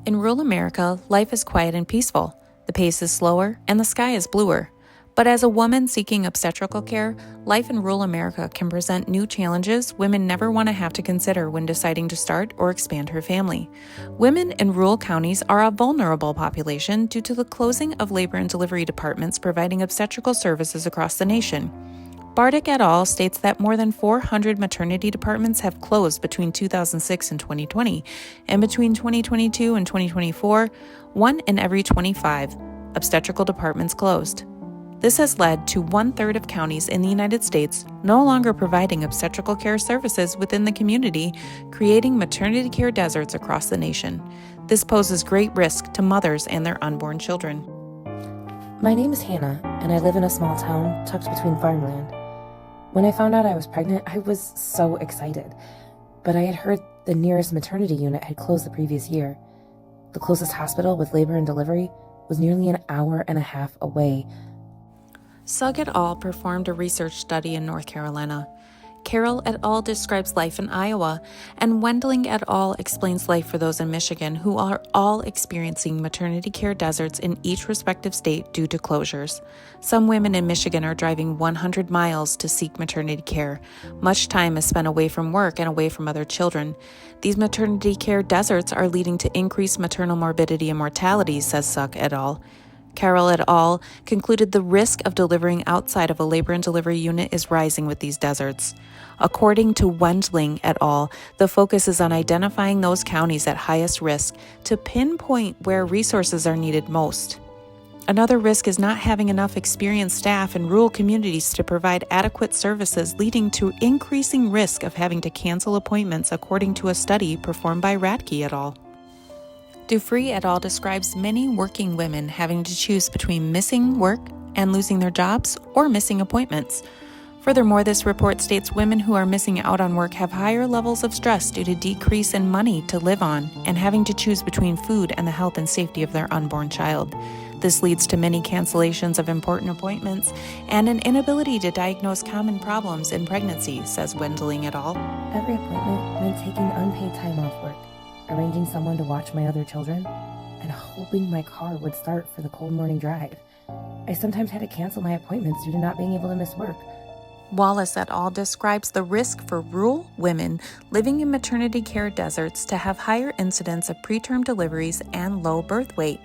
In rural America, life is quiet and peaceful. The pace is slower and the sky is bluer. But as a woman seeking obstetrical care, life in rural America can present new challenges women never want to have to consider when deciding to start or expand her family. Women in rural counties are a vulnerable population due to the closing of labor and delivery departments providing obstetrical services across the nation. Bardick et al. States that more than 400 maternity departments have closed between 2006 and 2020, and between 2022 and 2024, 1 in every 25 obstetrical departments closed. This has led to 1/3 of counties in the United States no longer providing obstetrical care services within the community, creating maternity care deserts across the nation. This poses great risk to mothers and their unborn children. My name is Hannah, and I live in a small town tucked between farmland. When I found out I was pregnant, I was so excited. But I had heard the nearest maternity unit had closed the previous year. The closest hospital with labor and delivery was nearly an hour and a half away. Sugg et al. Performed a research study in North Carolina. Carroll et al. Describes life in Iowa, and Wendling et al. Explains life for those in Michigan who are all experiencing maternity care deserts in each respective state due to closures. Some women in Michigan are driving 100 miles to seek maternity care. Much time is spent away from work and away from other children. These maternity care deserts are leading to increased maternal morbidity and mortality, says Sugg et al. Carroll et al. Concluded the risk of delivering outside of a labor and delivery unit is rising with these deserts. According to Wendling et al., the focus is on identifying those counties at highest risk to pinpoint where resources are needed most. Another risk is not having enough experienced staff in rural communities to provide adequate services, leading to increasing risk of having to cancel appointments, according to a study performed by Radke et al. Dufree et al. Describes many working women having to choose between missing work and losing their jobs or missing appointments. Furthermore, this report states women who are missing out on work have higher levels of stress due to decrease in money to live on and having to choose between food and the health and safety of their unborn child. This leads to many cancellations of important appointments and an inability to diagnose common problems in pregnancy, says Wendling et al. Every appointment meant taking unpaid time off work, arranging someone to watch my other children, and hoping my car would start for the cold morning drive. I sometimes had to cancel my appointments due to not being able to miss work. Wallace et al. Describes the risk for rural women living in maternity care deserts to have higher incidence of preterm deliveries and low birth weight.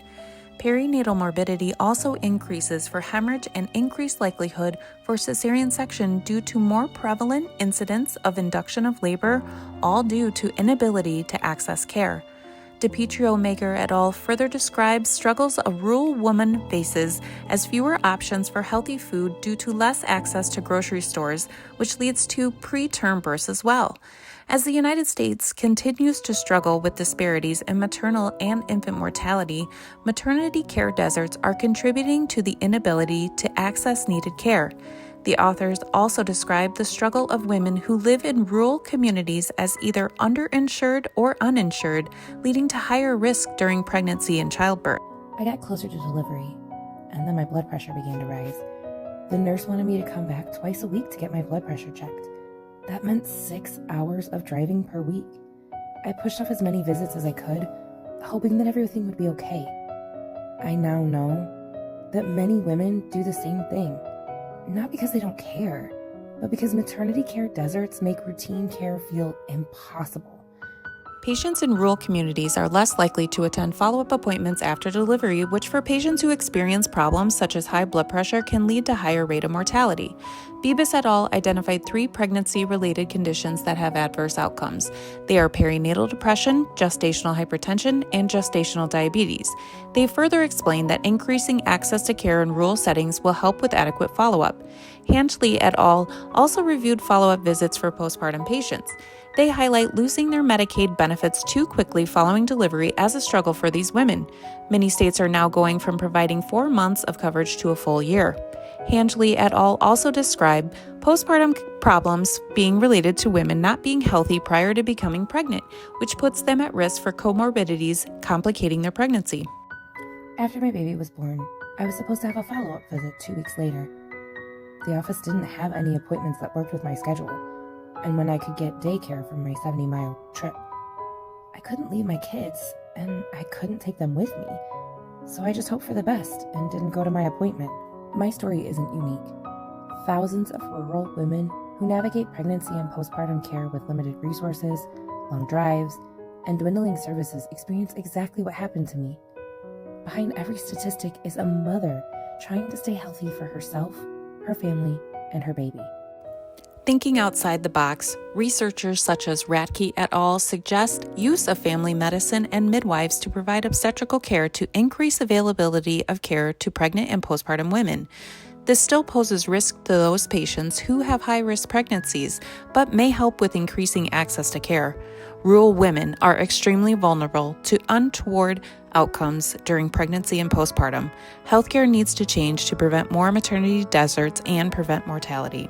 Perinatal morbidity also increases for hemorrhage and increased likelihood for cesarean section due to more prevalent incidence of induction of labor, all due to inability to access care. DiPietro-Mager et al. Further describes struggles a rural woman faces as fewer options for healthy food due to less access to grocery stores, which leads to preterm births as well. As the United States continues to struggle with disparities in maternal and infant mortality, maternity care deserts are contributing to the inability to access needed care. The authors also describe the struggle of women who live in rural communities as either underinsured or uninsured, leading to higher risk during pregnancy and childbirth. I got closer to delivery, and then my blood pressure began to rise. The nurse wanted me to come back twice a week to get my blood pressure checked. That meant 6 hours of driving per week. I pushed off as many visits as I could, hoping that everything would be okay. I now know that many women do the same thing. Not because they don't care, but because maternity care deserts make routine care feel impossible. Patients in rural communities are less likely to attend follow-up appointments after delivery, which for patients who experience problems such as high blood pressure can lead to higher rate of mortality. Bibas et al. Identified 3 pregnancy-related conditions that have adverse outcomes. They are perinatal depression, gestational hypertension, and gestational diabetes. They further explain that increasing access to care in rural settings will help with adequate follow-up. Handley et al. Also reviewed follow-up visits for postpartum patients. They highlight losing their Medicaid benefits too quickly following delivery as a struggle for these women. Many states are now going from providing 4 months of coverage to a full year. Handley et al. Also describe postpartum problems being related to women not being healthy prior to becoming pregnant, which puts them at risk for comorbidities complicating their pregnancy. After my baby was born, I was supposed to have a follow-up visit 2 weeks later. The office didn't have any appointments that worked with my schedule, and when I could get daycare from my 70-mile trip. I couldn't leave my kids, and I couldn't take them with me. So I just hoped for the best and didn't go to my appointment. My story isn't unique. Thousands of rural women who navigate pregnancy and postpartum care with limited resources, long drives, and dwindling services experience exactly what happened to me. Behind every statistic is a mother trying to stay healthy for herself, her family, and her baby. Thinking outside the box, researchers such as Radke et al. Suggest use of family medicine and midwives to provide obstetrical care to increase availability of care to pregnant and postpartum women. This still poses risk to those patients who have high-risk pregnancies, but may help with increasing access to care. Rural women are extremely vulnerable to untoward outcomes during pregnancy and postpartum. Healthcare needs to change to prevent more maternity deserts and prevent mortality.